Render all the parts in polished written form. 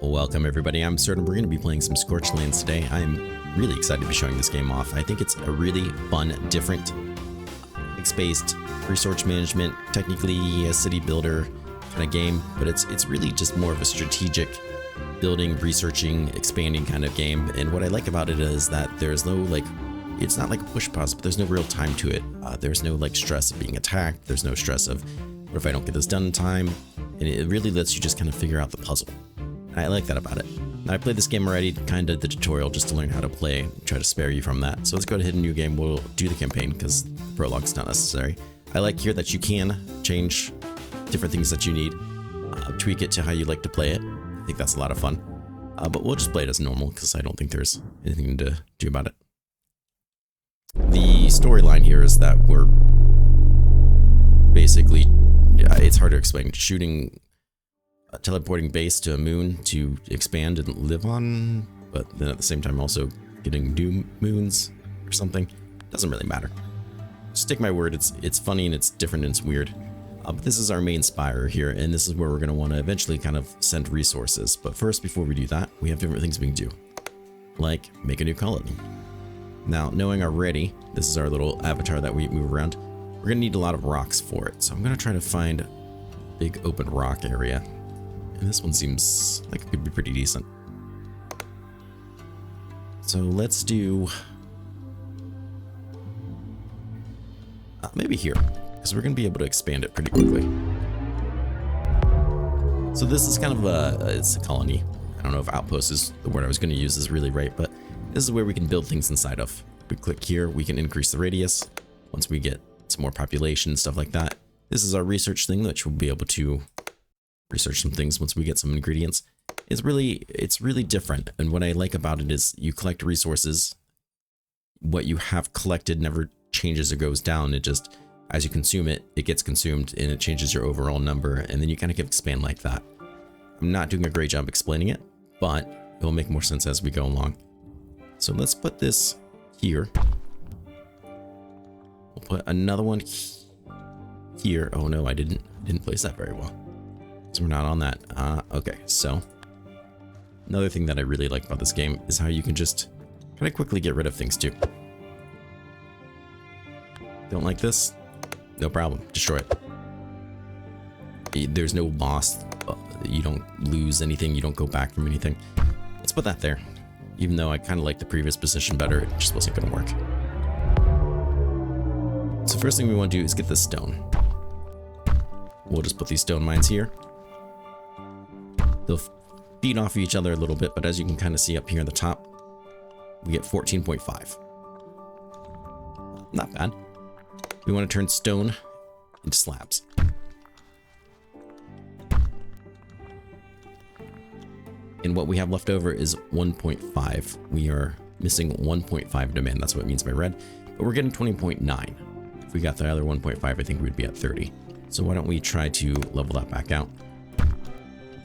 Welcome everybody, I'm Absurdum. We're going to be playing some Scorchlands today. I'm really excited to be showing this game off. I think it's a really fun, different, text-based resource management, technically a city builder kind of game, but it's really just more of a strategic building, researching, expanding kind of game. And what I like about it is that there's no it's not like a push pause, but there's no real time to it. There's no stress of being attacked. There's no stress of what if I don't get this done in time, and it really lets you just kind of figure out the puzzle. I like that about it. Now, I played this game already, kind of the tutorial, just to learn how to play, try to spare you from that. So let's go to hit a new game. We'll do the campaign because the prologue's not necessary. I like here that you can change different things that you need, tweak it to how you like to play it. I think that's a lot of fun. But we'll just play it as normal because I don't think there's anything to do about it. The storyline here is that we're basically, it's hard to explain, shooting teleporting base to a moon to expand and live on, but then at the same time also getting new moons or something. Doesn't really matter. Just take my word, it's funny and it's different and it's weird. But this is our main spire here, and this is where we're going to want to eventually kind of send resources. But first, before we do that, we have different things we can do, like make a new colony. Now, knowing already, this is our little avatar that we move around, we're going to need a lot of rocks for it. So I'm going to try to find a big open rock area. And this one seems like it could be pretty decent. So let's do maybe here, because we're going to be able to expand it pretty quickly. So this is kind of it's a colony. I don't know if outpost is the word I was going to use is really right, but this is where we can build things inside of. We click here, we can increase the radius once we get some more population, stuff like that. This is our research thing, which we'll be able to research some things once we get some ingredients. It's really different, and what I like about it is you collect resources. What you have collected never changes or goes down. It just, as you consume it, it gets consumed and it changes your overall number, and then you kind of expand like that. I'm not doing a great job explaining it, but it will make more sense as we go along. So let's put this here. We'll put another one here. Oh no, I didn't place that very well. So we're not on that. Okay, so another thing that I really like about this game is how you can just kind of quickly get rid of things too. Don't like this? No problem, destroy it. There's no loss. You don't lose anything. You don't go back from anything. Let's put that there. Even though I kind of like the previous position better, it just wasn't going to work. So first thing we want to do is get this stone. We'll just put these stone mines here. They'll feed off of each other a little bit, but as you can kind of see up here at the top, we get 14.5. Not bad. We want to turn stone into slabs. And what we have left over is 1.5. We are missing 1.5 demand. That's what it means by red. But we're getting 20.9. If we got the other 1.5, I think we'd be at 30. So why don't we try to level that back out? There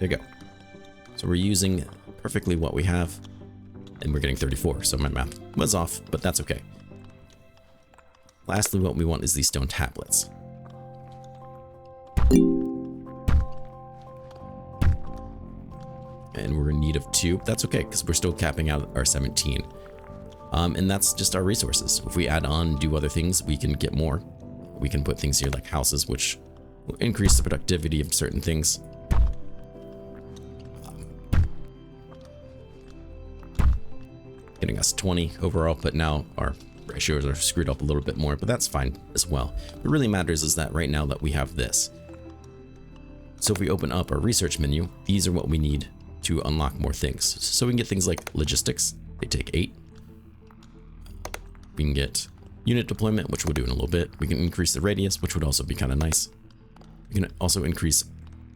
you go. So we're using perfectly what we have, and we're getting 34. So my math was off, but that's okay. Lastly, what we want is these stone tablets. And we're in need of 2. That's okay, because we're still capping out our 17. And that's just our resources. If we add on, do other things, we can get more. We can put things here like houses, which will increase the productivity of certain things. Getting us 20 overall, but now our ratios are screwed up a little bit more, but that's fine as well. What really matters is that right now that we have this. So if we open up our research menu, these are what we need to unlock more things. So we can get things like logistics. They take 8. We can get unit deployment, which we'll do in a little bit. We can increase the radius, which would also be kind of nice. We can also increase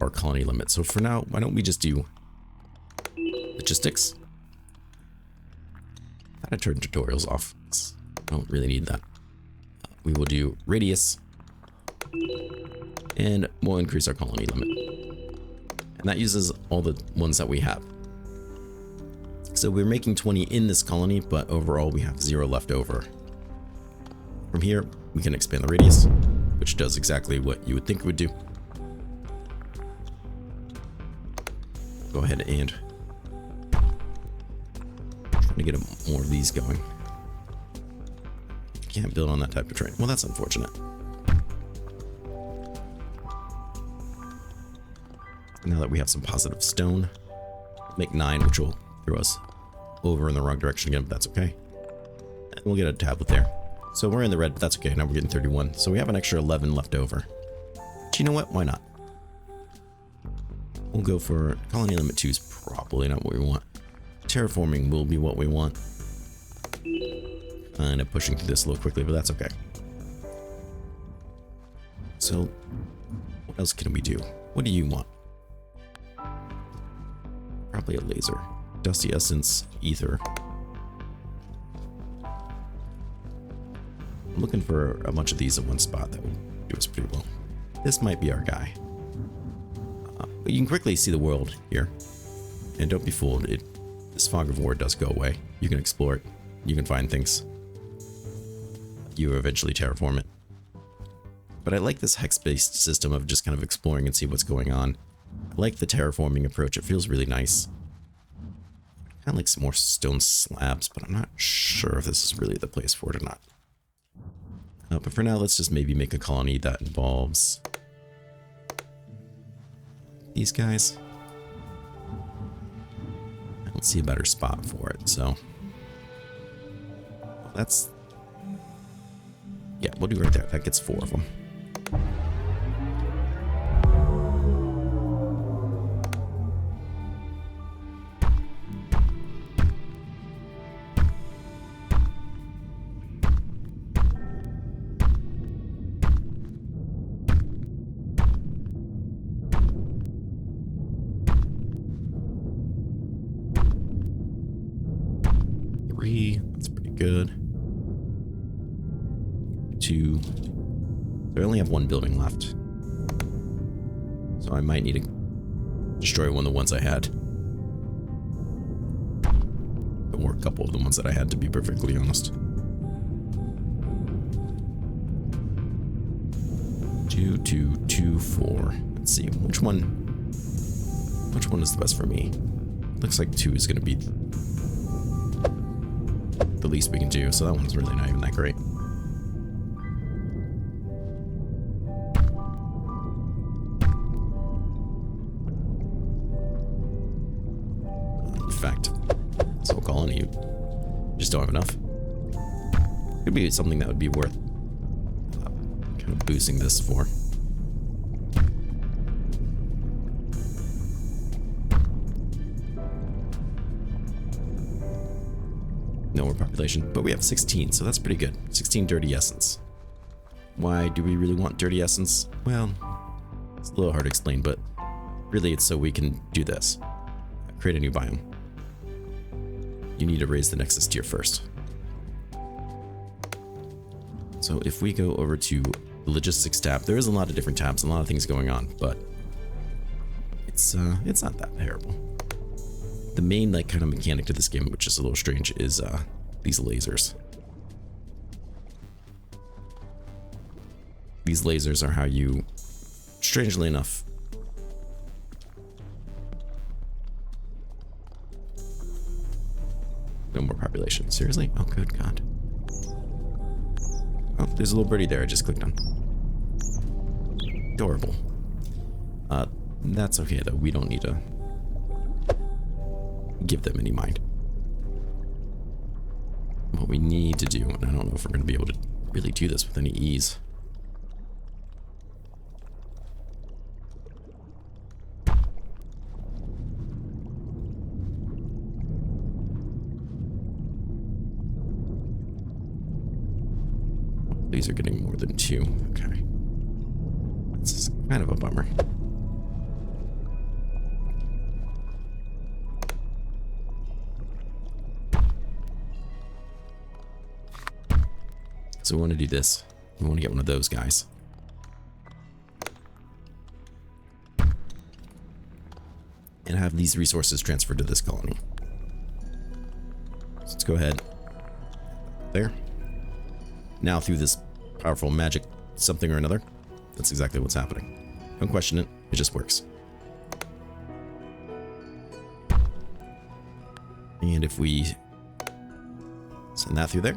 our colony limit. So for now, why don't we just do logistics? I gotta turn tutorials off. I don't really need that. We will do radius, and we'll increase our colony limit. And that uses all the ones that we have. So we're making 20 in this colony, but overall we have 0 left over. From here, we can expand the radius, which does exactly what you would think it would do. Go ahead and to get more of these going. Can't build on that type of terrain. Well, that's unfortunate. Now that we have some positive stone, make 9, which will throw us over in the wrong direction again, but that's okay. And we'll get a tablet there. So we're in the red, but that's okay. Now we're getting 31. So we have an extra 11 left over. But you know what? Why not? We'll go for colony limit 2 is probably not what we want. Terraforming will be what we want. Kind of pushing through this a little quickly, but that's okay. So what else can we do? What do you want? Probably a laser. Dusty essence, ether. I'm looking for a bunch of these in one spot. That would do us pretty well. This might be our guy. But you can quickly see the world here. And don't be fooled. This fog of war does go away. You can explore it. You can find things. You eventually terraform it. But I like this hex-based system of just kind of exploring and see what's going on. I like the terraforming approach. It feels really nice. Kind of like some more stone slabs, but I'm not sure if this is really the place for it or not. But for now, let's just maybe make a colony that involves these guys. I don't see a better spot for it, so that's, yeah, we'll do right there. That gets 4 of them. That's pretty good. 2. So I only have 1 building left. So I might need to destroy one of the ones I had. Or a couple of the ones that I had, to be perfectly honest. 2, 2, 2, 4. Let's see, which one is the best for me? Looks like 2 is going to be the least we can do, so that one's really not even that great. In fact, this whole colony, just don't have enough. Could be something that would be worth kind of boosting this for. No more population, but we have 16, so that's pretty good. 16 dirty essence. Why do we really want dirty essence? Well, it's a little hard to explain, but really it's so we can do this. Create a new biome. You need to raise the Nexus tier first. So if we go over to the logistics tab, there is a lot of different tabs, a lot of things going on, but it's not that terrible. The main kind of mechanic to this game, which is a little strange, is these lasers. These lasers are how you, strangely enough, no more population. Seriously? Oh, good God. Oh, there's a little birdie there I just clicked on. Adorable. That's okay, though. We don't need to give them any mind. What we need to do, and I don't know if we're going to be able to really do this with any ease. These are getting more than 2. Okay. This is kind of a bummer. So we want to do this. We want to get one of those guys. And have these resources transferred to this colony. So let's go ahead. There. Now through this powerful magic something or another, that's exactly what's happening. Don't question it. It just works. And if we Send that through there.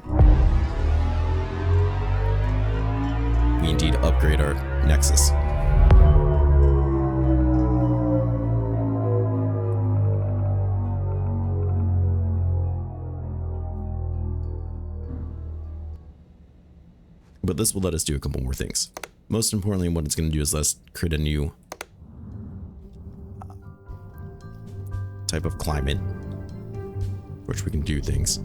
We indeed upgrade our nexus. But this will let us do a couple more things. Most importantly, what it's going to do is let us create a new type of climate, which we can do things.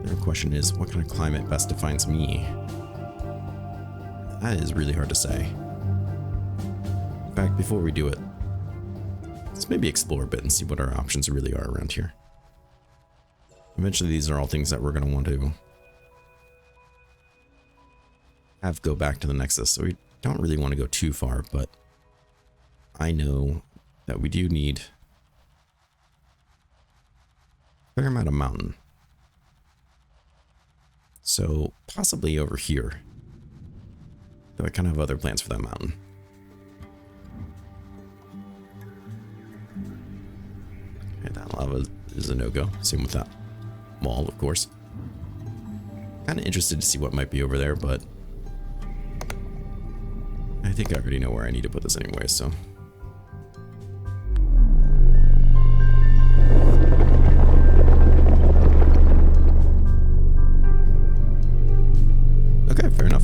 The question is, what kind of climate best defines me? That is really hard to say. In fact, before we do it, let's maybe explore a bit and see what our options really are around here. Eventually, these are all things that we're going to want to have go back to the Nexus, so we don't really want to go too far, but I know that we do need a fair amount of mountain. So possibly over here. Though I kind of have other plans for that mountain. Okay, that lava is a no-go. Same with that wall, of course. Kind of interested to see what might be over there, but I think I already know where I need to put this anyway, so. Okay, fair enough.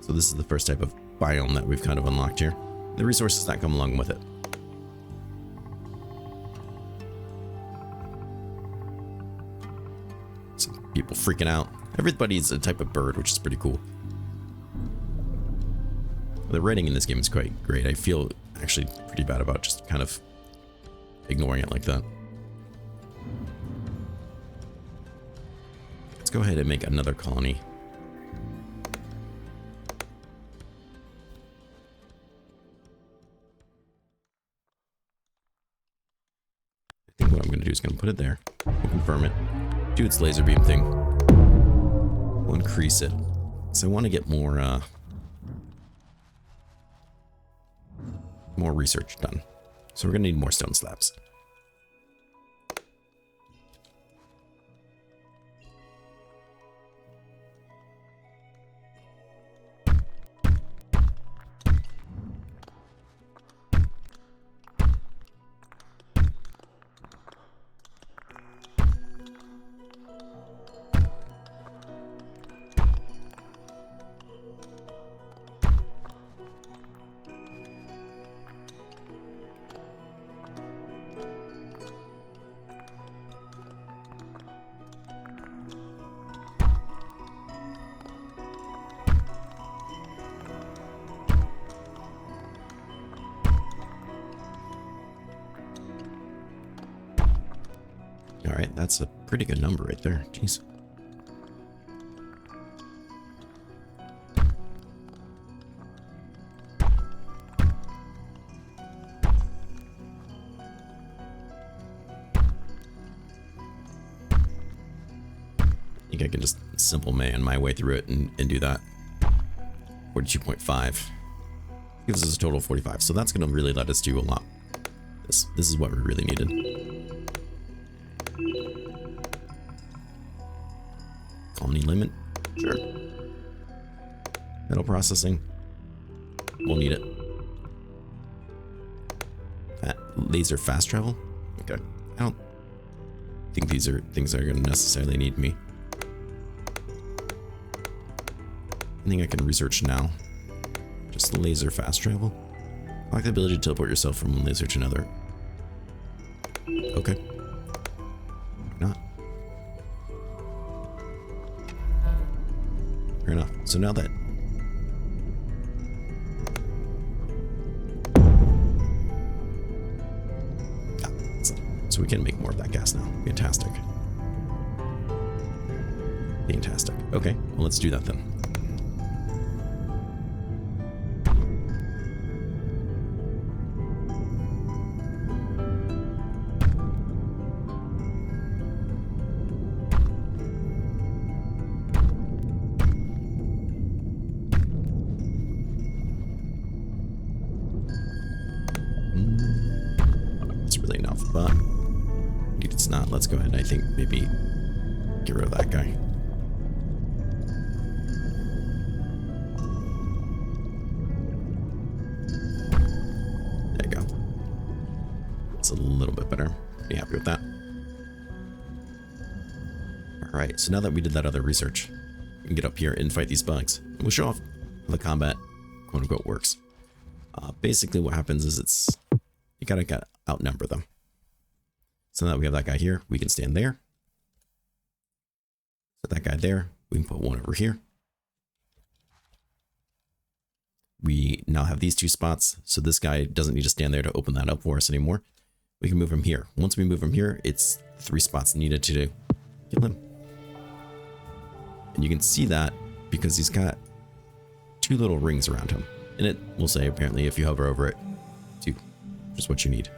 So this is the first type of biome that we've kind of unlocked here. The resources that come along with it. Some people freaking out. Everybody's a type of bird, which is pretty cool. The writing in this game is quite great. I feel actually pretty bad about just kind of ignoring it like that. Let's go ahead and make another colony. I think what I'm going to do is going to put it there. We'll confirm it. Do its laser beam thing. We'll increase it. So I want to get more research done. So we're going to need more stone slabs. Alright, that's a pretty good number right there. Jeez. I think I can just simple man my way through it and do that. 42.5. Gives us a total of 45. So that's going to really let us do a lot. This is what we really needed. Colony limit? Sure. Metal processing. We'll need it. Laser fast travel? Okay. I don't think these are things that are going to necessarily need me. I think I can research now. Just laser fast travel. I like the ability to teleport yourself from one laser to another. Okay. Not. Fair enough. So now that so we can make more of that gas now. Fantastic. Fantastic. Okay, well let's do that then. That's really enough, but Let's not. Let's go ahead and I think maybe get rid of that guy. There you go. It's a little bit better. Pretty happy with that. Alright, so now that we did that other research, we can get up here and fight these bugs. We'll show off how the combat, quote unquote, works. Basically what happens is you gotta outnumber them. So now that we have that guy here, we can stand there. Put that guy there. We can put one over here. We now have these two spots, so this guy doesn't need to stand there to open that up for us anymore. We can move him here. Once we move him here, it's 3 spots needed to kill him. And you can see that because he's got 2 little rings around him. And it will say, apparently, if you hover over it, 2, which is what you need.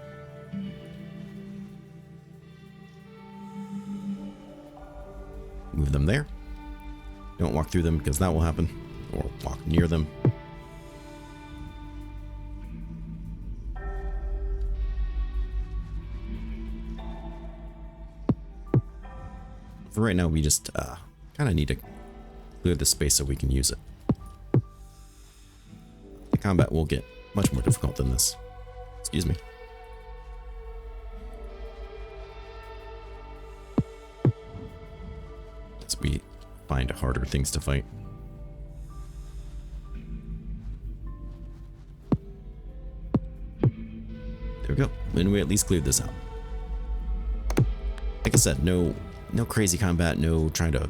Move them there. Don't walk through them because that will happen. Or walk near them. For right now, we just kind of need to clear the space so we can use it. The combat will get much more difficult than this. Excuse me. As we find harder things to fight. There we go. And we at least cleared this out. Like I said, no crazy combat, no trying to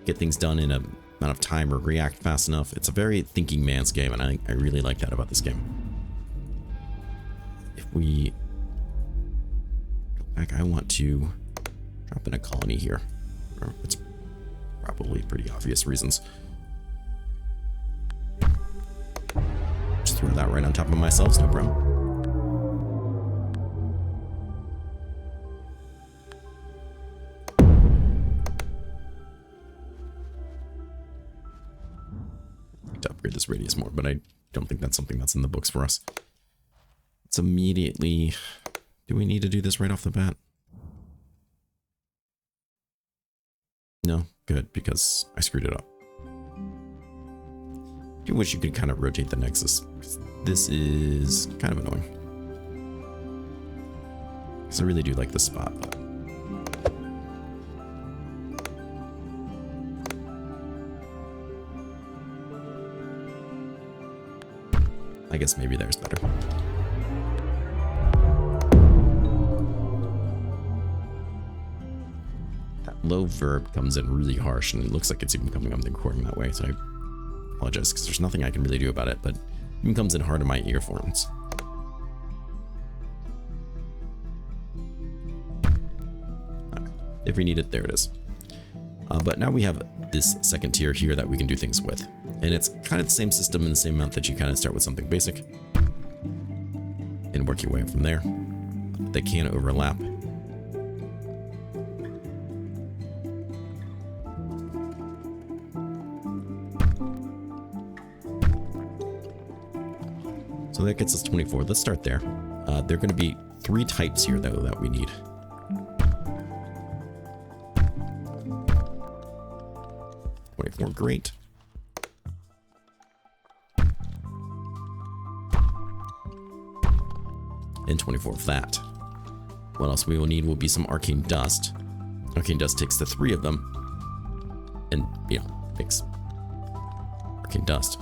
get things done in a amount of time or react fast enough. It's a very thinking man's game, and I really like that about this game. If we go back, I want to drop in a colony here. It's probably pretty obvious reasons. Just throw that right on top of myself, no problem. To upgrade this radius more, but I don't think that's something that's in the books for us. It's immediately... Do we need to do this right off the bat? No? Good, because I screwed it up. I wish you could kind of rotate the nexus. This is kind of annoying. Because I really do like this spot. I guess maybe there's better. That low verb comes in really harsh, and it looks like it's even coming on the recording that way, so I apologize because there's nothing I can really do about it, but it even comes in hard in my earphones. Right. If we need it, there it is. But now we have this second tier here that we can do things with. And it's kind of the same system in the same amount that you kind of start with something basic and work your way up from there. They can overlap. So that gets us 24. Let's start there. There are going to be 3 types here, though, that we need. Great. And 24 of that. What else we will need will be some arcane dust. Arcane dust takes the 3 of them and, you know, makes arcane dust.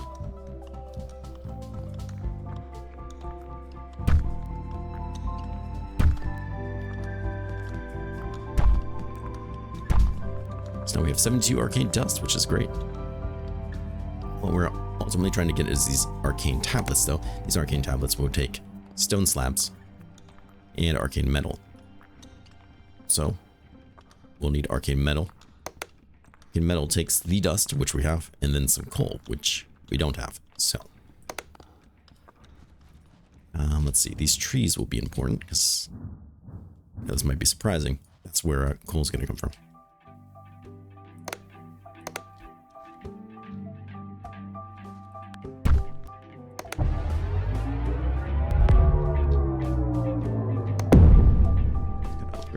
So now we have 72 arcane dust, which is great. What we're ultimately trying to get is these arcane tablets, though. These arcane tablets will take stone slabs and arcane metal. So we'll need arcane metal. Arcane metal takes the dust, which we have, and then some coal, which we don't have. So let's see. These trees will be important because this might be surprising. That's where coal is going to come from.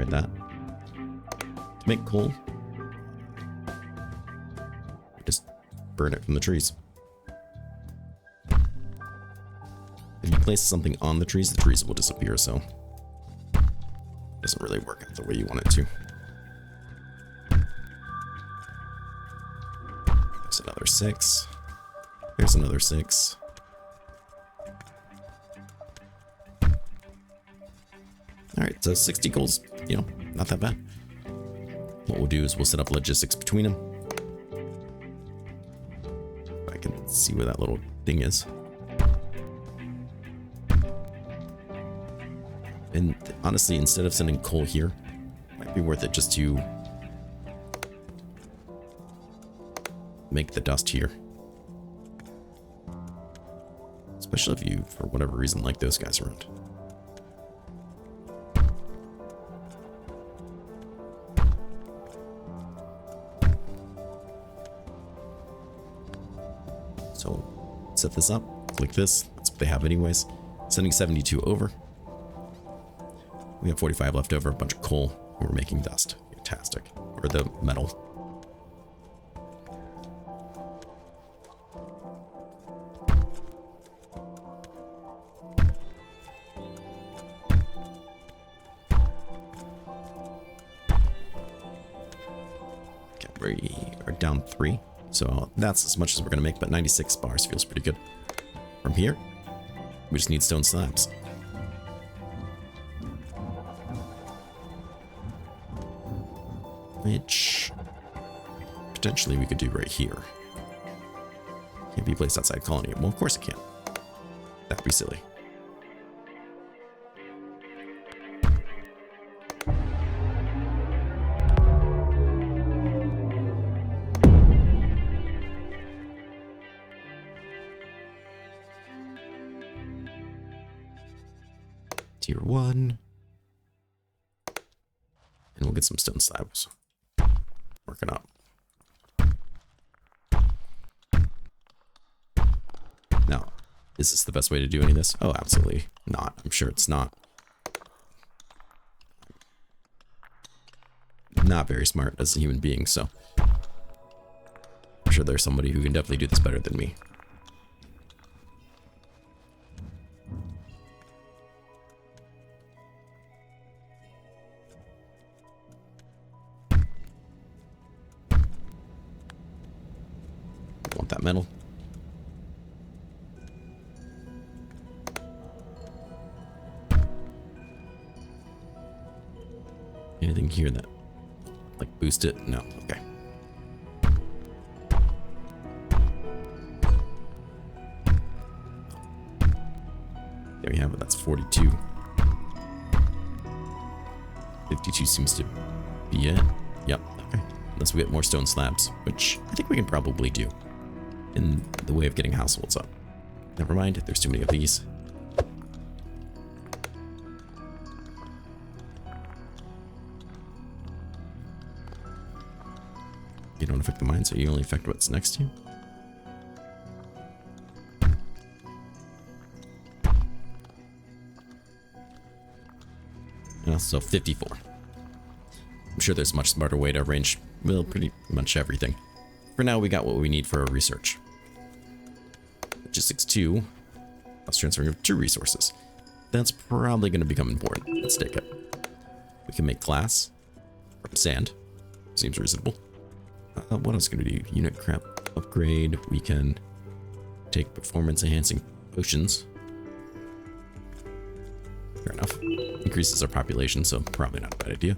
That. make coal. Just burn it from the trees. If you place something on the trees will disappear, so it doesn't really work out the way you want it to. There's another 6. There's another 6. Alright, so 60 goals, you know, not that bad. What we'll do is we'll set up logistics between them. I can see where that little thing is. And honestly, instead of sending coal here, it might be worth it just to make the dust here. Especially if you, for whatever reason, like those guys around. So, set this up, click this, that's what they have anyways. Sending 72 over. We have 45 left over, a bunch of coal, and we're making dust. Fantastic. Or the metal. Okay, we are down 3. So that's as much as we're going to make, but 96 bars feels pretty good. From here, we just need stone slabs. Which potentially we could do right here. Can't be placed outside colony. Well, of course it can. That'd be silly. Tier 1. And we'll get some stone slabs. Working up. Now, is this the best way to do any of this? Oh, absolutely not. I'm sure it's not. Not very smart as a human being, so I'm sure there's somebody who can definitely do this better than me. Want that metal? Anything here that like boost it? No. Okay. There we have it. That's 42. 52 seems to be it. Yep. Okay. Unless we get more stone slabs, which I think we can probably do in the way of getting households up. Never mind. There's too many of these. You don't affect the mine, so you only affect what's next to you. And also 54. I'm sure there's a much smarter way to arrange, well, pretty much everything. For now, we got what we need for our research. Logistics 2. Let's transfer 2 resources. That's probably going to become important. Let's take it. We can make glass from sand. Seems reasonable. What else can we do? Unit crap upgrade. We can take performance enhancing potions. Fair enough. Increases our population, so probably not a bad idea.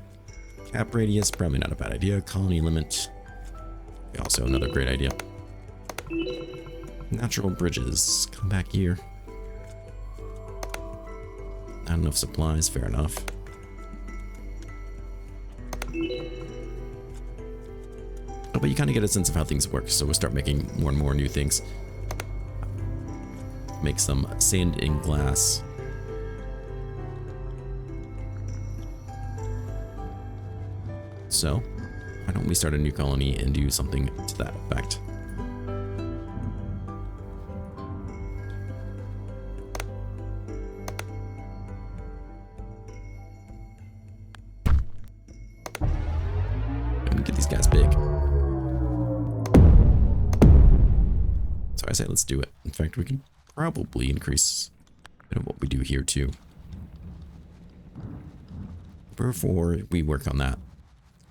Cap radius, probably not a bad idea. Colony limit. Also another great idea. Natural bridges. Come back here. Not enough supplies, fair enough. Oh, but you kind of get a sense of how things work, so we'll start making more and more new things. Make some sand and glass. So, why don't we start a new colony and do something to that effect? I say let's do it. In fact, we can probably increase a bit of what we do here too. Before we work on that,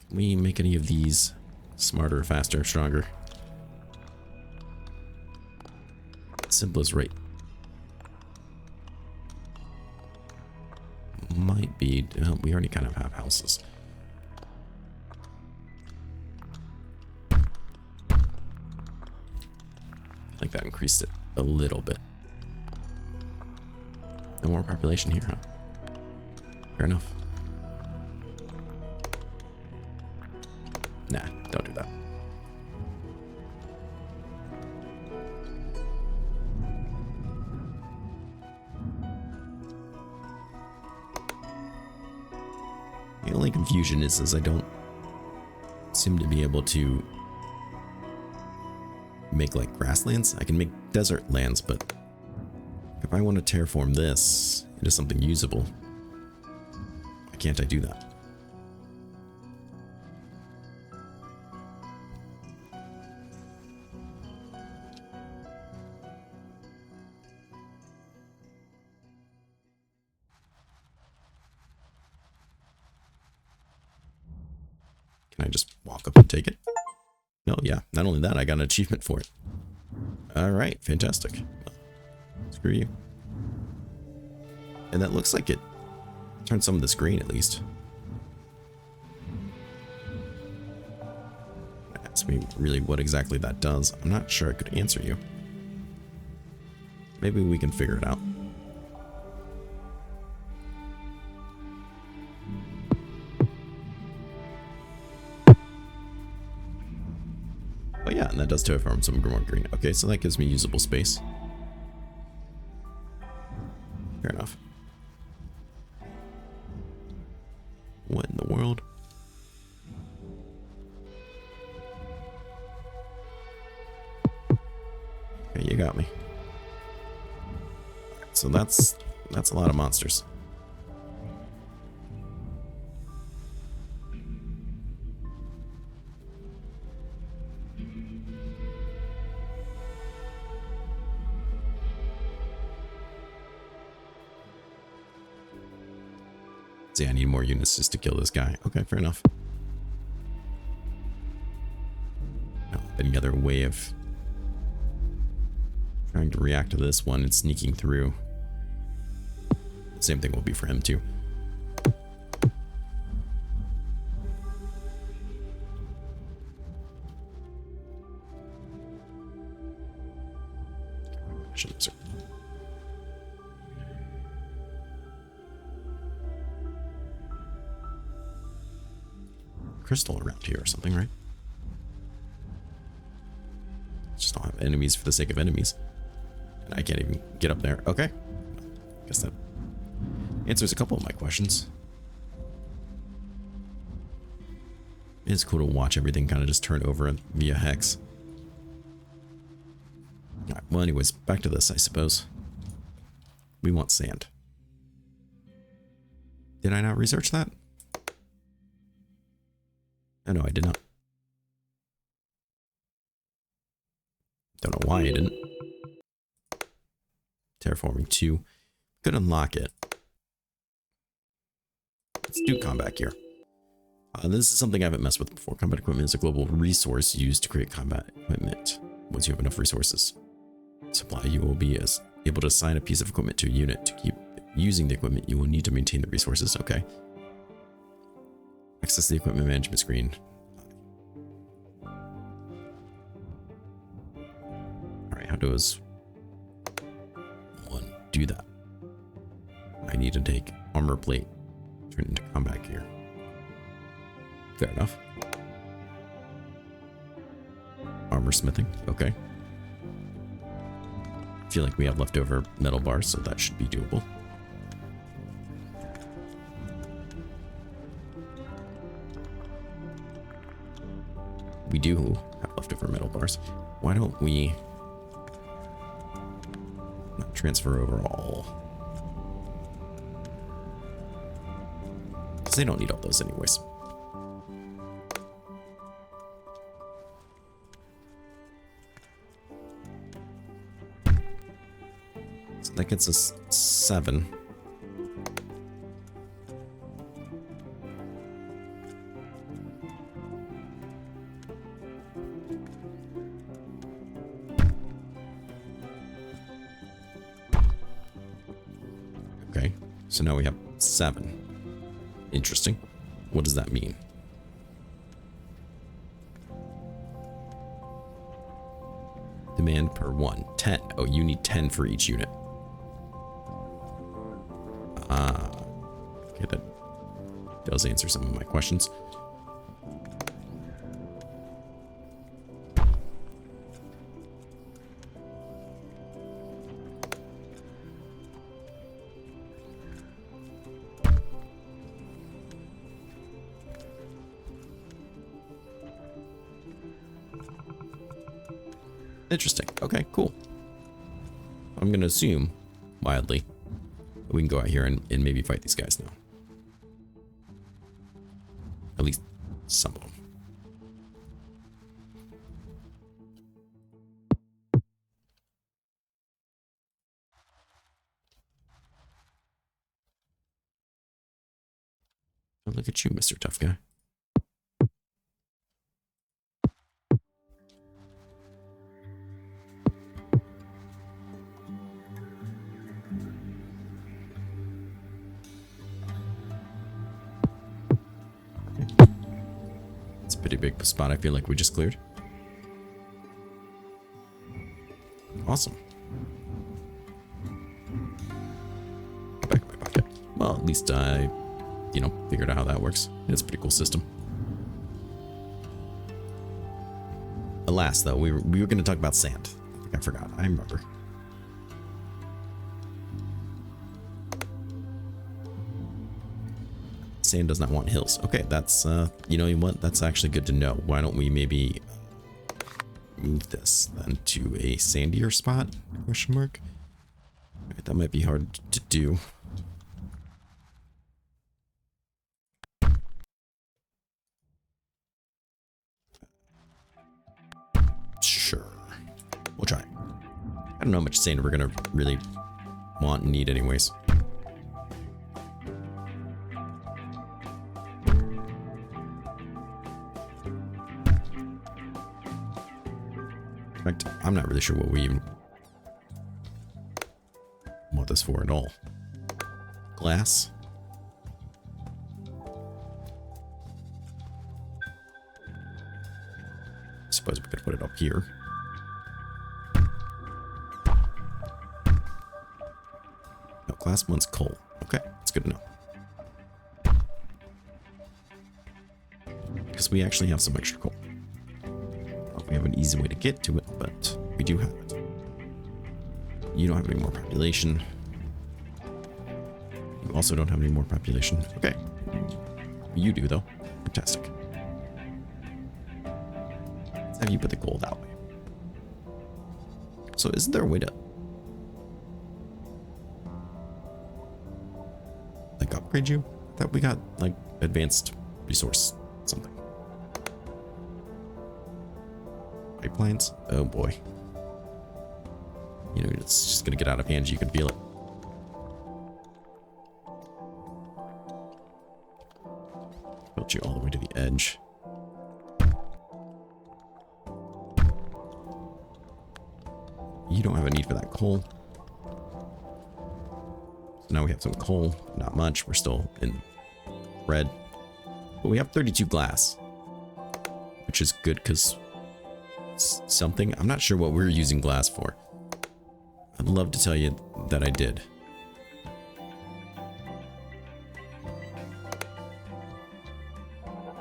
can we make any of these smarter, faster, stronger? Simplest rate. Might be, we already kind of have houses. I think that increased it a little bit. No more population here, huh? Fair enough. Nah, don't do that. The only confusion is I don't seem to be able to make like grasslands. I can make desert lands, but if I want to terraform this into something usable, why can't I do that? Can I just walk up and take it? No, yeah. Not only that, I got an achievement for it. All right, fantastic. Well, screw you. And that looks like it turned some of this green at least. Ask me really what exactly that does. I'm not sure I could answer you. Maybe we can figure it out. Oh yeah, and that does terraform some more green. Okay, so that gives me usable space. Fair enough. What in the world? Okay, you got me. Alright, so that's a lot of monsters. See, I need more units just to kill this guy. Okay, fair enough. No, any other way of trying to react to this one and sneaking through? Same thing will be for him too. Crystal around here or something, right? Just don't have enemies for the sake of enemies. And I can't even get up there. Okay. Guess that answers a couple of my questions. It is cool to watch everything kind of just turn over via hex. Alright, well anyways, back to this, I suppose. We want sand. Did I not research that? Oh, no, I did not. Don't know why I didn't. Terraforming 2. Could unlock it. Let's do combat gear. This is something I haven't messed with before. Combat equipment is a global resource used to create combat equipment. Once you have enough resources supply, you will be able to assign a piece of equipment to a unit. To keep using the equipment, you will need to maintain the resources. Okay. Access the equipment management screen. Alright, how does one do that? I need to take armor plate, turn it into combat gear. Fair enough. Armor smithing, okay. I feel like we have leftover metal bars, so that should be doable. We do have leftover metal bars. Why don't we not transfer over all? Because they don't need all those anyways. that gets us 7. Okay, so now we have 7. Interesting. What does that mean? Demand per 1. 10. Oh, you need 10 for each unit. Okay, that does answer some of my questions. Interesting. Okay, cool. I'm gonna assume, mildly, that we can go out here and maybe fight these guys now. At least some of them. Oh, look at you, Mr. Tough Guy. Pretty big spot I feel like we just cleared. Awesome. Back in my pocket. Well, at least I, figured out how that works. It's a pretty cool system. Alas, though, we were going to talk about sand. I forgot. I remember. Sand does not want hills. Okay, that's, you know what? That's actually good to know. Why don't we maybe move this then to a sandier spot? Question mark. Right, that might be hard to do. Sure. We'll try. I don't know how much sand we're gonna really want and need anyways. In fact, I'm not really sure what we even want this for at all. Glass. I suppose we could put it up here. No, glass one's coal. Okay, that's good to know. Because we actually have some extra coal. We have an easy way to get to it, but we do have it. You don't have any more population. You also don't have any more population. Okay. You do, though. Fantastic. Let's have you put the coal that way. So isn't there a way to like upgrade you? That we got like advanced resource something. Pipelines? Oh boy. You know, it's just gonna get out of hand. You can feel it. Built you all the way to the edge. You don't have a need for that coal. So now we have some coal. Not much. We're still in red. But we have 32 glass. Which is good because something. I'm not sure what we're using glass for. I'd love to tell you that I did.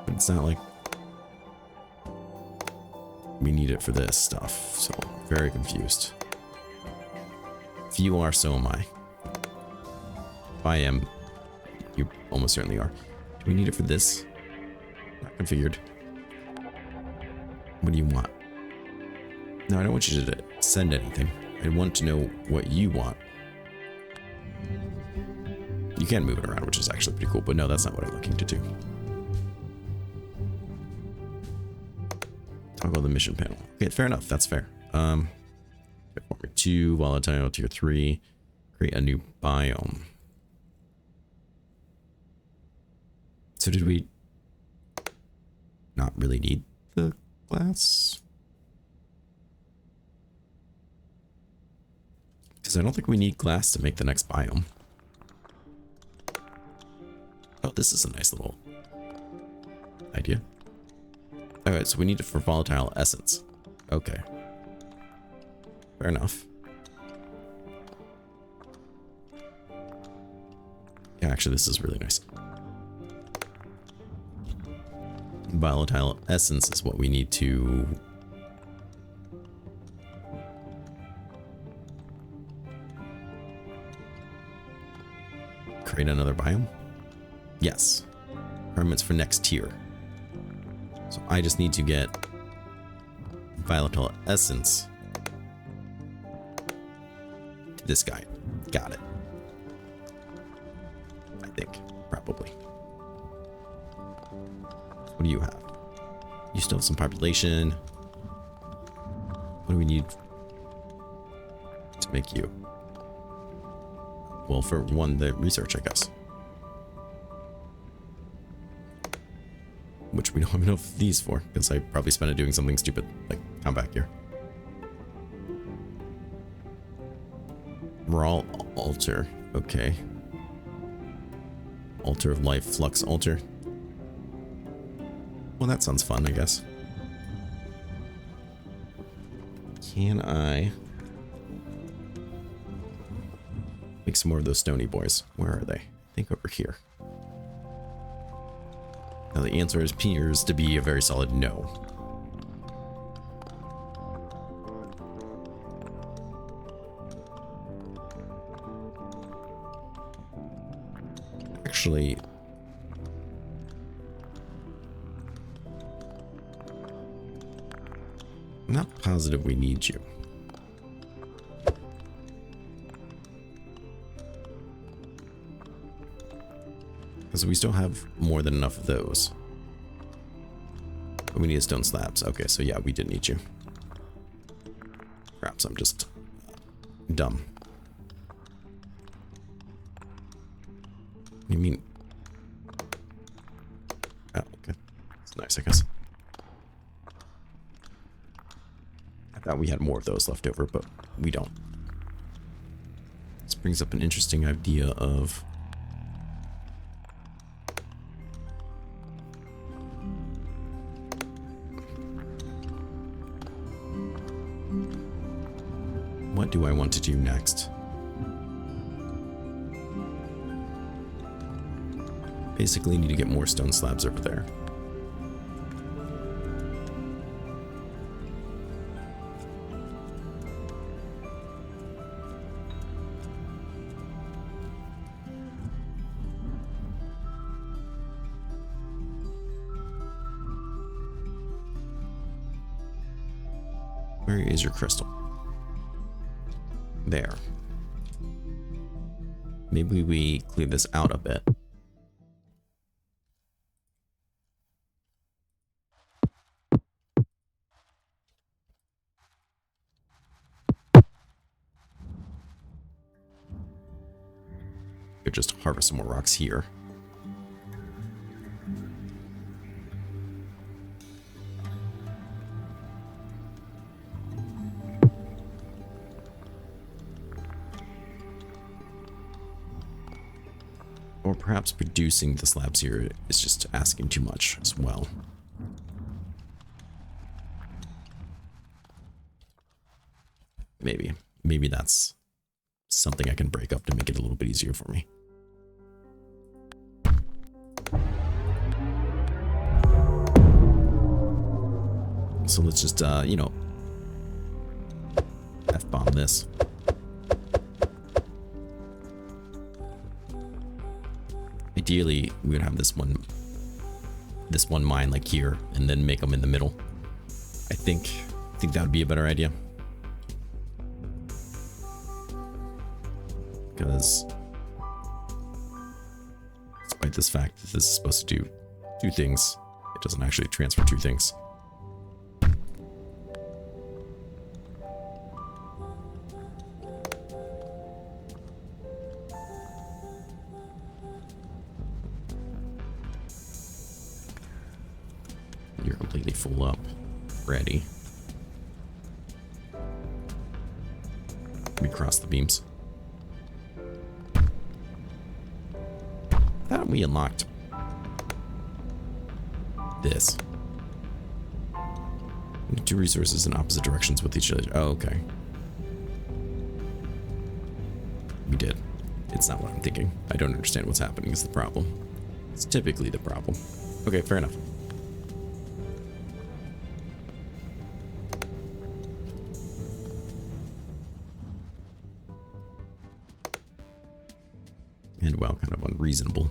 But it's not like we need it for this stuff. So I'm very confused. If you are, so am I. If I am, you almost certainly are. Do we need it for this? Not configured. What do you want? No, I don't want you to send anything. I want to know what you want. You can move it around, which is actually pretty cool, but no, that's not what I'm looking to do. Toggle the mission panel. Okay, fair enough. That's fair. Terraforming 2, volatile tier 3, Create a new biome. So did we not really need the glass? Because I don't think we need glass to make the next biome. Oh, this is a nice little idea. Alright, so we need it for volatile essence. Okay. Fair enough. Yeah, actually, this is really nice. Volatile essence is what we need to create another biome. Yes. Requirements for next tier. So I just need to get volatile essence to this guy. Got it. I think, probably. What do you have? You still have some population. What do we need to make you? Well, for one, the research, I guess. Which we don't have enough of these for, because I probably spent it doing something stupid, like come back here. Raw altar, okay. Altar of life, flux altar. Well, that sounds fun, I guess. Can I make some more of those stony boys? Where are they? I think over here. Now the answer appears to be a very solid no. Actually, I'm not positive we need you. Because we still have more than enough of those. But we need stone slabs. Okay, so yeah, we did need you. Perhaps I'm just dumb. What do you mean? Oh, okay. It's nice, I guess. I thought we had more of those left over, but we don't. This brings up an interesting idea of... what do I want to do next? Basically need to get more stone slabs over there. Where is your crystal? There. Maybe we clear this out a bit. Could just harvest some more rocks here. Or perhaps producing the slabs here is just asking too much as well. Maybe. Maybe that's something I can break up to make it a little bit easier for me. So let's just, you know, F-bomb this. Ideally, we would have this one mine like here, and then make them in the middle. I think that would be a better idea. Because despite this fact that this is supposed to do two things, it doesn't actually transfer two things. completely full up. Ready. Let me cross the beams. I thought we unlocked this. Two resources in opposite directions with each other. Oh, okay. We did. It's not what I'm thinking. I don't understand what's happening is the problem. It's typically the problem. Okay, fair enough. And well, kind of unreasonable.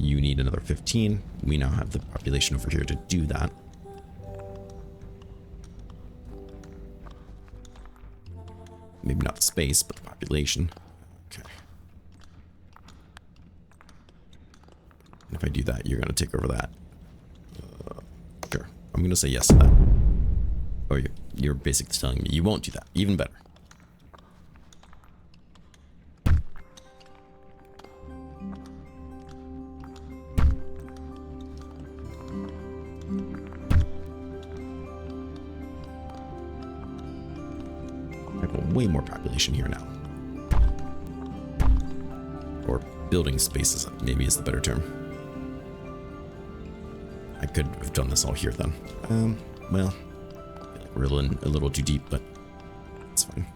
You need another 15. We now have the population over here to do that. Maybe not the space, but the population. Okay. And if I do that, you're going to take over that. Sure. I'm going to say yes to that. Oh, you're basically telling me you won't do that. Even better. Way more population here now. Or building spaces, maybe is the better term. I could have done this all here then. Well, I feel like we're a little too deep, but it's fine.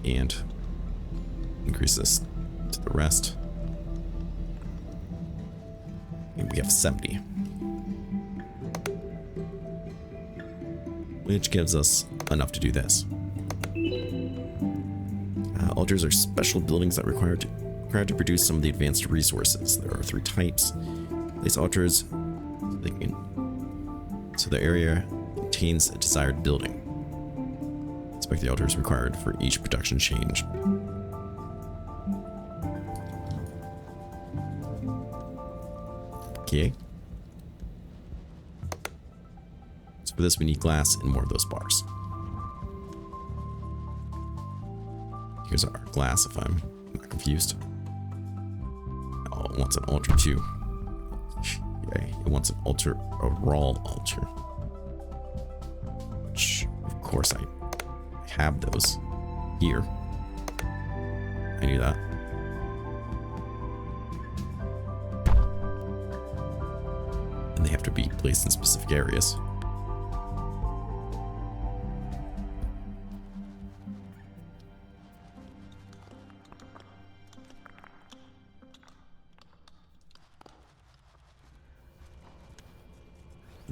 And increase this to the rest. And we have 70. Which gives us enough to do this. Altars are special buildings that required to produce some of the advanced resources. There are 3 types. Place altars so the area contains a desired building. Inspect the altars required for each production change. Okay. So for this we need glass and more of those bars. Here's our glass if I'm not confused. Oh, it wants an altar too. Okay, it wants an altar, a raw altar. Which, of course, I have those here. I knew that. And they have to be placed in specific areas.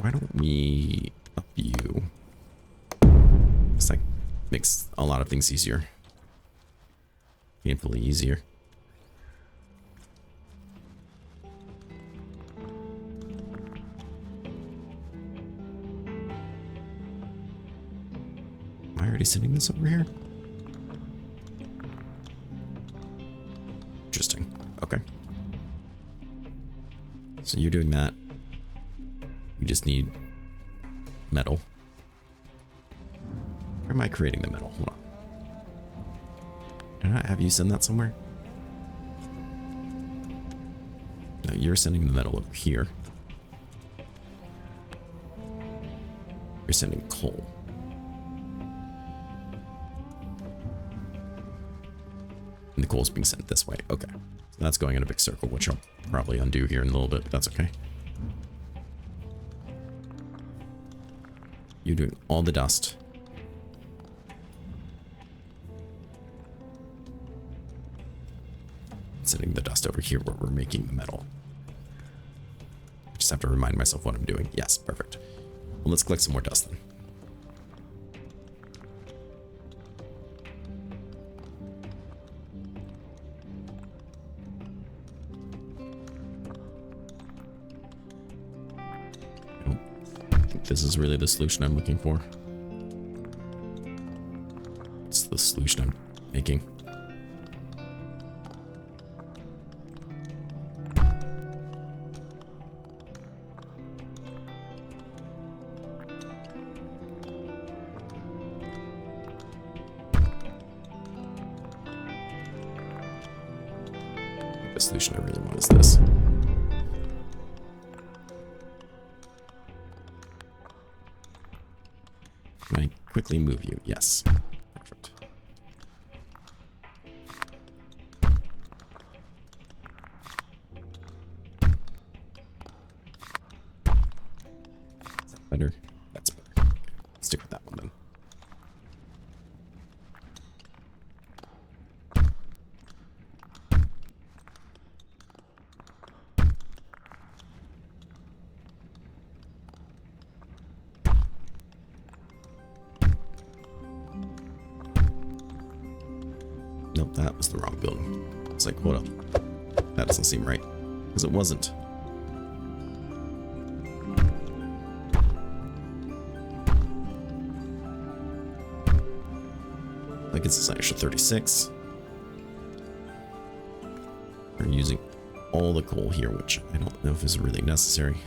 Why don't we up you? This like makes a lot of things easier. Painfully easier. Am I already sending this over here? Interesting. Okay. So you're doing that. We just need metal. Where am I creating the metal? Hold on. Did I have you send that somewhere? No, you're sending the metal over here. You're sending coal. And the coal's being sent this way. Okay. So that's going in a big circle, which I'll probably undo here in a little bit, but that's okay. You're doing all the dust. Sending the dust over here where we're making the metal. I just have to remind myself what I'm doing. Yes, perfect. Well, let's collect some more dust then. this is really the solution I'm looking for. It's the solution I'm making. The solution I really want is this. Can I quickly move you? Yes. Perfect. Is that better? That's better. Okay. Stick with that one then. Nope, that was the wrong building. It's like, hold up. That doesn't seem right. Because it wasn't. Like it's an extra 36. We're using all the coal here, which I don't know if is really necessary.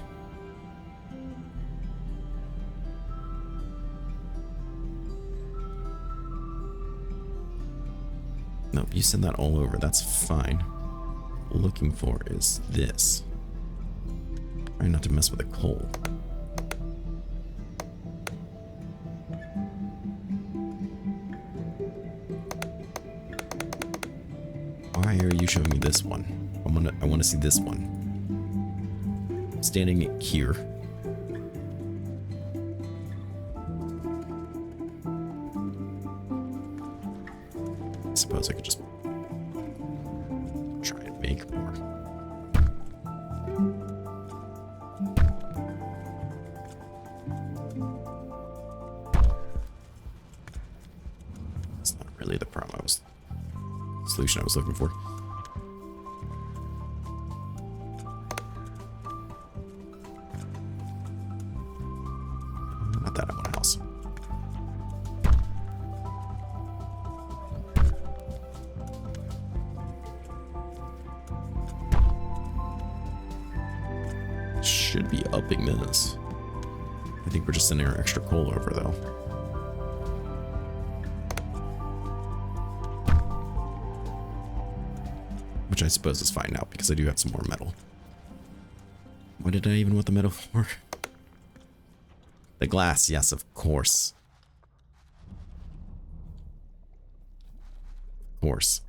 Nope, you send that all over. That's fine. What we're looking for is this. Try not to mess with the coal. Why are you showing me this one? I want to see this one. Standing here. I suppose I could just try and make more. That's not really the solution I was looking for. Not that I want a house. Should be upping this. I think we're just sending our extra coal over though. Which I suppose is fine now because I do have some more metal. What did I even want the metal for? The glass, yes, of course. Of course.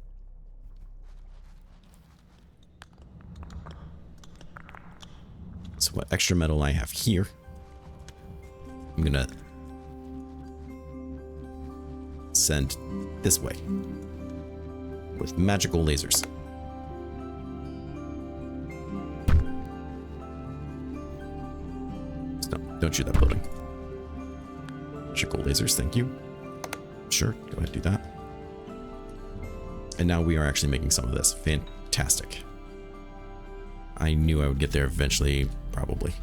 So what extra metal I have here, I'm gonna send this way with magical lasers. Don't shoot that building. Magical lasers, thank you. Sure, go ahead and do that. And now we are actually making some of this. Fantastic. I knew I would get there eventually, probably.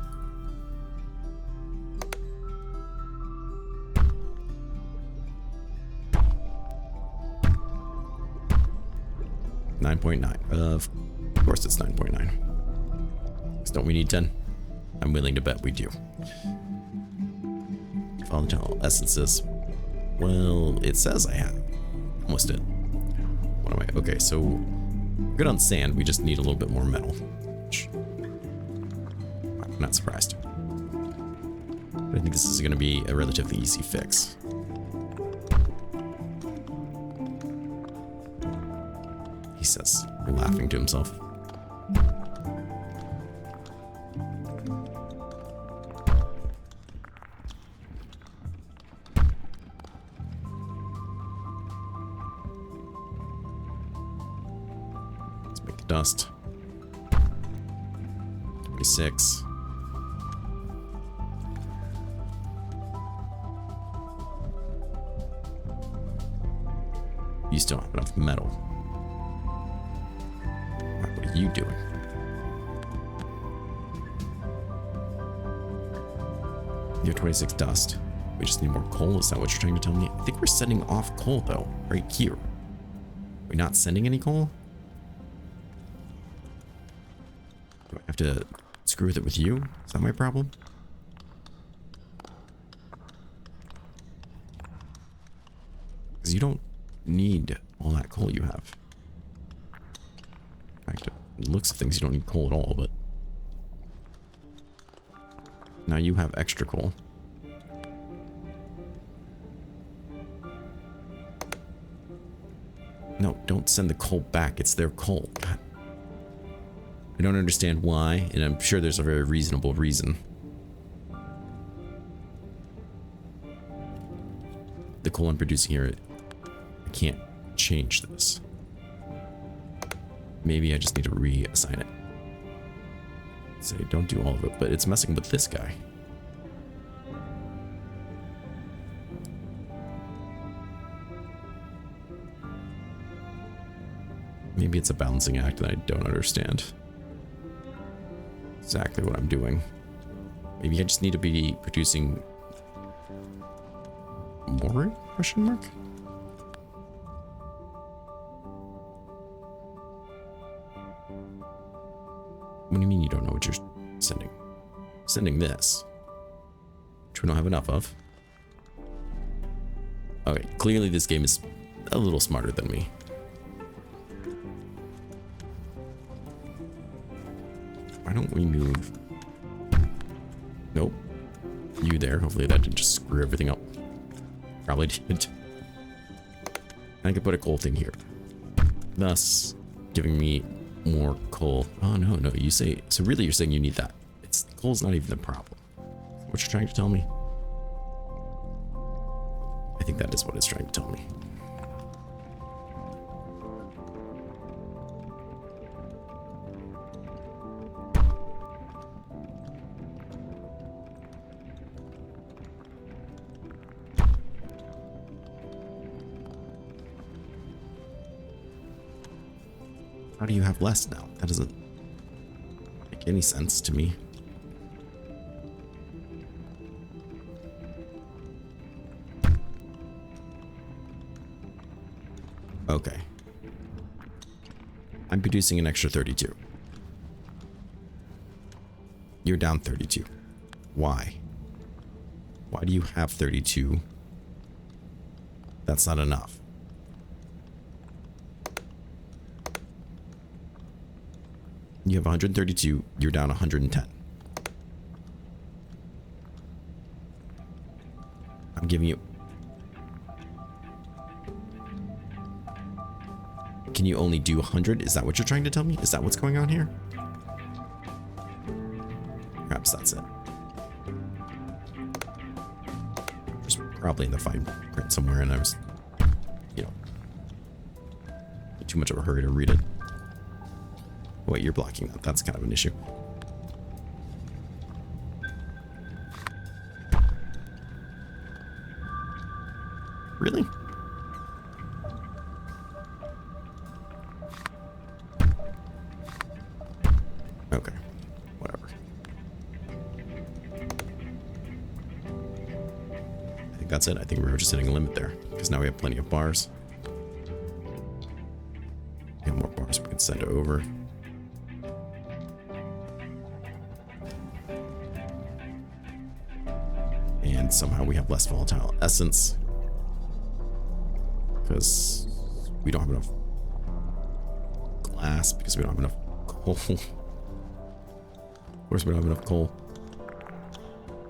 $9.9. Of course it's 9.9. Don't we need 10? I'm willing to bet we do. Volatile essences. Well, it says I have. Almost did. What am I? Okay, so good on sand. We just need a little bit more metal. I'm not surprised. But I think this is going to be a relatively easy fix. He says, laughing to himself. Dust. 26. You still have enough metal. What are you doing? You have 26 dust. We just need more coal. Is that what you're trying to tell me? I think we're sending off coal though, right here. We're not sending any coal? Do I have to screw with it with you? Is that my problem? Because you don't need all that coal you have. In fact, it looks of things you don't need coal at all, but now you have extra coal. No, don't send the coal back. It's their coal. God. I don't understand why, and I'm sure there's a very reasonable reason. The coal I'm producing here, I can't change this. Maybe I just need to reassign it. Say, don't do all of it, but it's messing with this guy. Maybe it's a balancing act that I don't understand exactly what I'm doing. Maybe I just need to be producing more? Question mark? What do you mean you don't know what you're sending? Sending this, which we don't have enough of. Okay, clearly this game is a little smarter than me. Why don't we move? Nope. You there. Hopefully that didn't just screw everything up. Probably did. I could put a coal thing here, thus giving me more coal. Oh no, no, you say, so really you're saying you need that. It's coal's not even the problem. What you're trying to tell me? I think that is what it's trying to tell me. How do you have less now? That doesn't make any sense to me. Okay. I'm producing an extra 32. You're down 32. Why? Why do you have 32? That's not enough. You have 132, you're down 110. I'm giving you... Can you only do 100? Is that what you're trying to tell me? Is that what's going on here? Perhaps that's it. There's probably in the fine print somewhere and I was, you know, in too much of a hurry to read it. Wait, you're blocking that. That's kind of an issue. Really? Okay. Whatever. I think that's it. I think we were just hitting a limit there. Because now we have plenty of bars. We have more bars we can send over. And somehow we have less volatile essence because we don't have enough glass, because we don't have enough coal. Of course we don't have enough coal.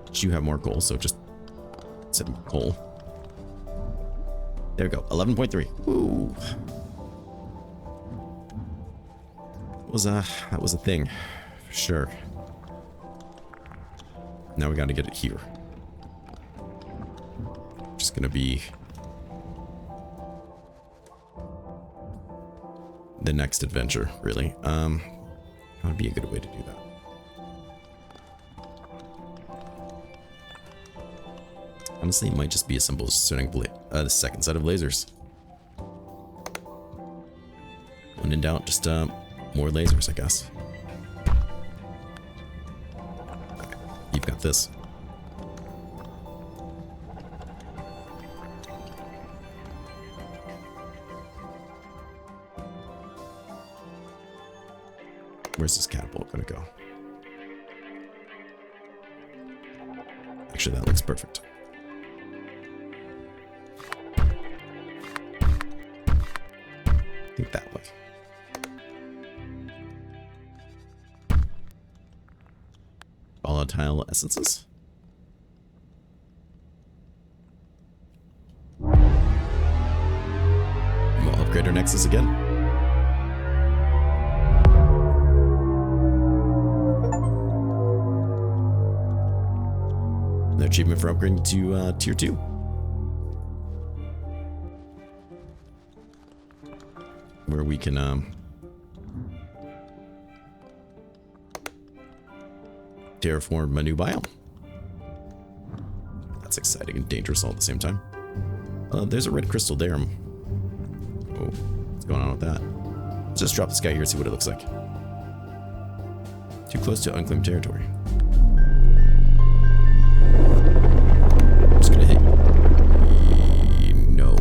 But you have more coal, so just send more coal. There we go. 11.3. Woo. That was a thing for sure. Now we got to get it here. Just gonna be the next adventure, really. That would be a good way to do that. Honestly, it might just be a simple starting the second set of lasers. When in doubt, just more lasers, I guess. Okay, you've got this. Where's this catapult gonna go? Actually, that looks perfect. I think that way. Volatile essences. We'll upgrade our nexus again. Another achievement for upgrading to tier 2. Where we can terraform a new biome. That's exciting and dangerous all at the same time. There's a red crystal there. Oh, what's going on with that? Let's just drop this guy here and see what it looks like. Too close to unclaimed territory. I'm just gonna hit. No.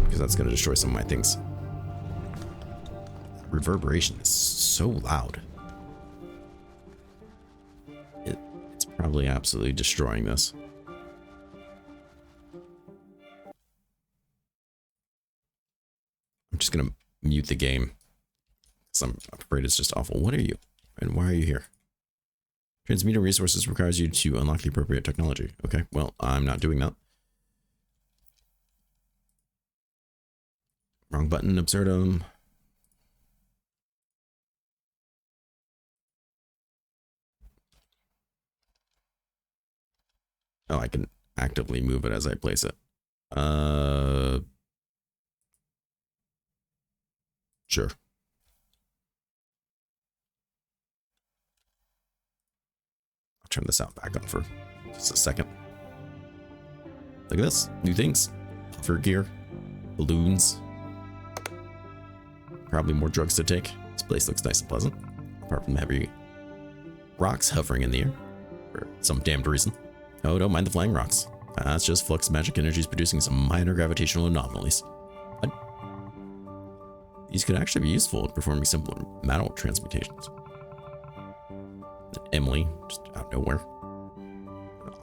Because that's gonna destroy some of my things. Reverberation is so loud. It's probably absolutely destroying this. I'm just gonna mute the game because I'm afraid it's just awful. What are you? And why are you here? Transmuter resources requires you to unlock the appropriate technology. Okay, well, I'm not doing that. Wrong button, Absurdum. Oh, I can actively move it as I place it. Sure. I'll turn this out back on for just a second. Look at this. New things. Hover gear. Balloons. Probably more drugs to take. This place looks nice and pleasant. Apart from the heavy rocks hovering in the air. For some damned reason. Oh, don't mind the flying rocks. That's just flux magic energies producing some minor gravitational anomalies. What? These could actually be useful in performing simpler metal transmutations. Emily, just out of nowhere.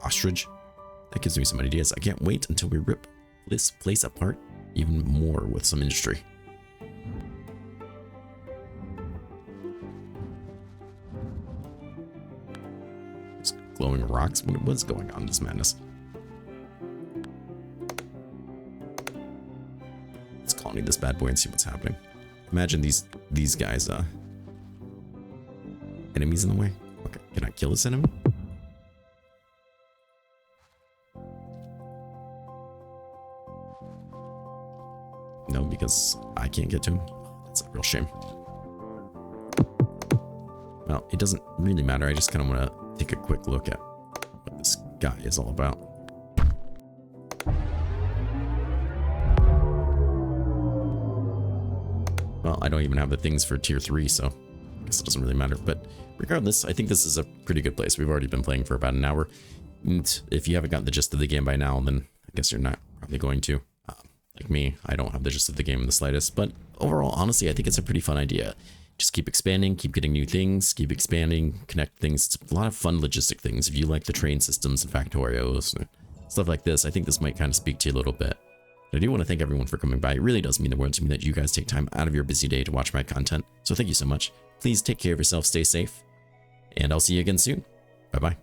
Ostrich. That gives me some ideas. I can't wait until we rip this place apart even more with some industry. Glowing rocks. What's going on in this madness? Let's colony this bad boy and see what's happening. Imagine these guys enemies in the way. Okay, can I kill this enemy? No, because I can't get to him. That's a real shame. Well, it doesn't really matter. I just kind of want to take a quick look at what this guy is all about. Well, I don't even have the things for tier 3, so I guess it doesn't really matter. But regardless, I think this is a pretty good place. We've already been playing for about an hour. And if you haven't gotten the gist of the game by now, then I guess you're not probably going to. Like me, I don't have the gist of the game in the slightest. But overall, honestly, I think it's a pretty fun idea. Just keep expanding, keep getting new things, keep expanding, connect things. It's a lot of fun logistic things. If you like the train systems and factorios and stuff like this, I think this might kind of speak to you a little bit. But I do want to thank everyone for coming by. It really does mean the world to me that you guys take time out of your busy day to watch my content. So thank you so much. Please take care of yourself, stay safe, and I'll see you again soon. Bye-bye.